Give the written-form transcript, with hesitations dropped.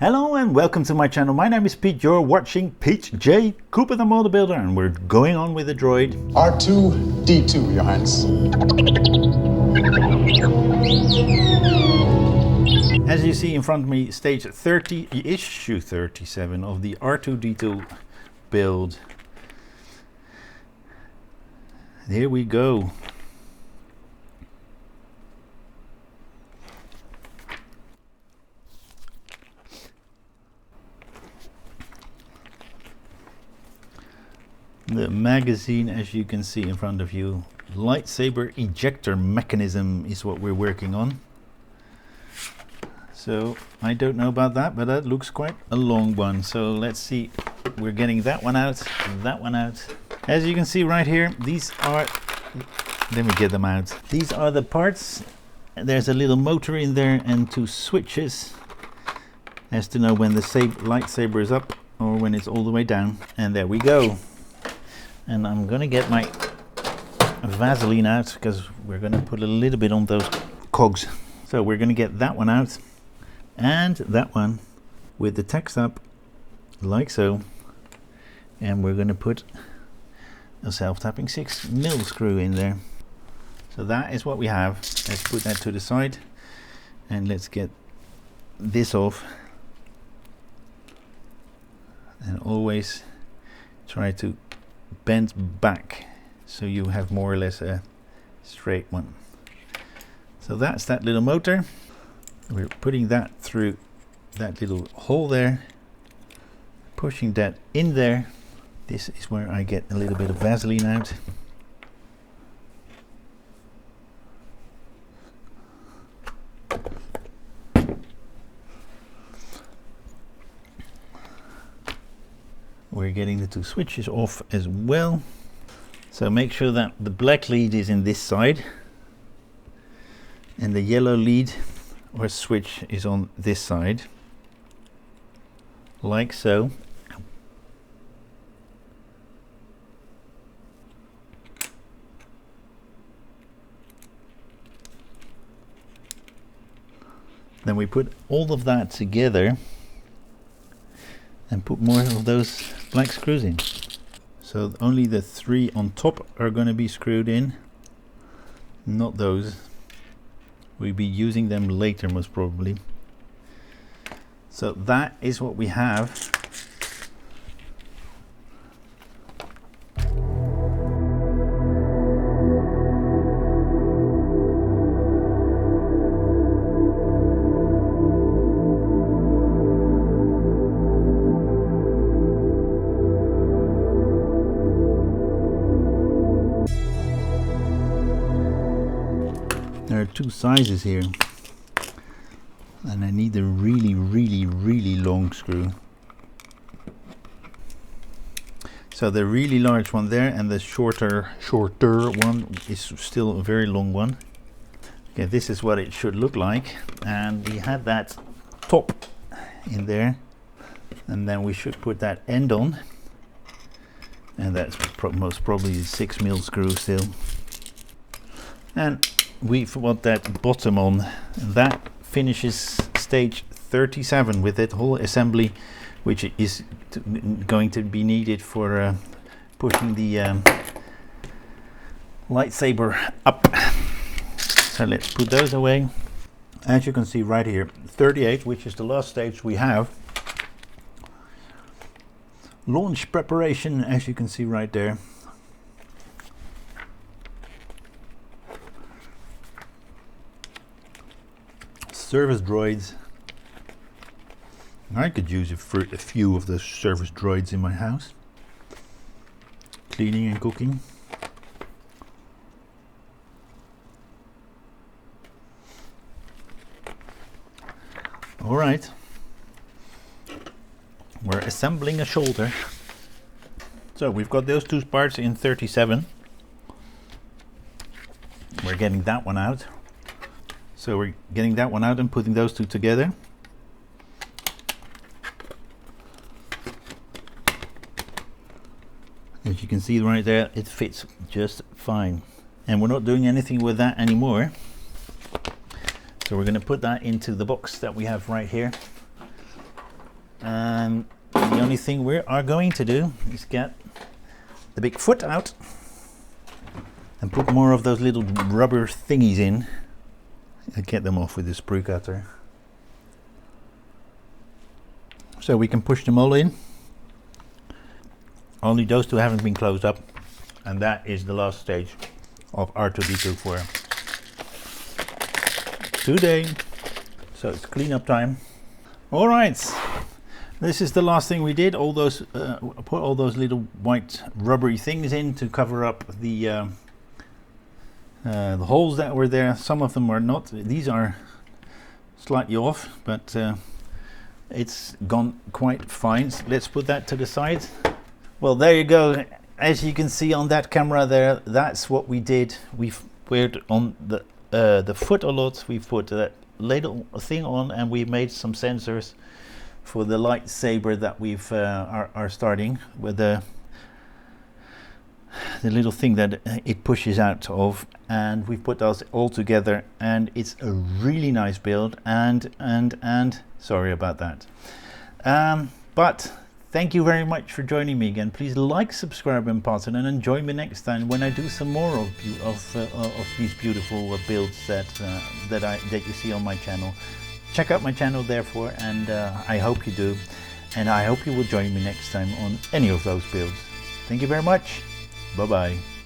Hello and welcome to my channel. My name is Pete. You're watching Pete J. Cooper the Motor Builder, and we're going on with the droid R2-D2, Your Highness. As you see in front of me, stage 30, issue 37 of the R2-D2 build. Here we go. The magazine, as you can see in front of you, lightsaber ejector mechanism is what we're working on. So I don't know about that, but that looks quite a long one. So let's see, we're getting that one out, that one out. As you can see right here, these are, let me get them out. These are the parts. There's a little motor in there and two switches as to know when the lightsaber is up or when it's all the way down. And there we go. And I'm gonna get my Vaseline out because we're gonna put a little bit on those cogs. So we're gonna get that one out and that one with the text up like so, and we're gonna put a self-tapping 6mm screw in there. So that is what we have. Let's put that to the side and let's get this off, and always try to bend back so you have more or less a straight one. So that's that little motor. We're putting that through that little hole there, pushing that in there. This is where I get a little bit of Vaseline out. We're getting the two switches off as well. So make sure that the black lead is in this side and the yellow lead or switch is on this side, like so. Then we put all of that together and put more of those black screws in. So only the three on top are going to be screwed in, not those. We'll be using them later most probably. So that is what we have. There are two sizes here, and I need a really long screw. So the really large one there, and the shorter one is still a very long one. Okay, this is what it should look like, and we had that top in there, and then we should put that end on, and that's most probably a 6mm screw still. And we want that bottom on. That finishes stage 37 with that whole assembly, which is going to be needed for pushing the lightsaber up. So let's put those away. As you can see right here, 38, which is the last stage we have. Launch preparation, as you can see right there. Service droids. I could use a few of the service droids in my house. Cleaning and cooking. All right. We're assembling a shoulder. So we've got those two parts in 37. We're getting that one out. So we're getting that one out and putting those two together. As you can see right there, it fits just fine. And we're not doing anything with that anymore. So we're going to put that into the box that we have right here. And the only thing we are going to do is get the big foot out and put more of those little rubber thingies in and get them off with the sprue cutter. So we can push them all in. Only those two haven't been closed up, and that is the last stage of R2-D2 for today. So it's cleanup time. All right, this is the last thing we did. All those put all those little white rubbery things in to cover up the holes that were there. Some of them are not. These are slightly off, but it's gone quite fine. So let's put that to the side. Well, there you go. As you can see on that camera there, that's what we did. We've put on the foot a lot. We've put that little thing on, and we made some sensors for the lightsaber that we've are starting with the little thing that it pushes out of, and we've put those all together, and it's a really nice build. And sorry about that, but thank you very much for joining me again. Please like, subscribe, and button, and join me next time when I do some more of these beautiful builds that you see on my channel. Check out my channel therefore, and I hope you do, and I hope you will join me next time on any of those builds. Thank you very much. Bye bye.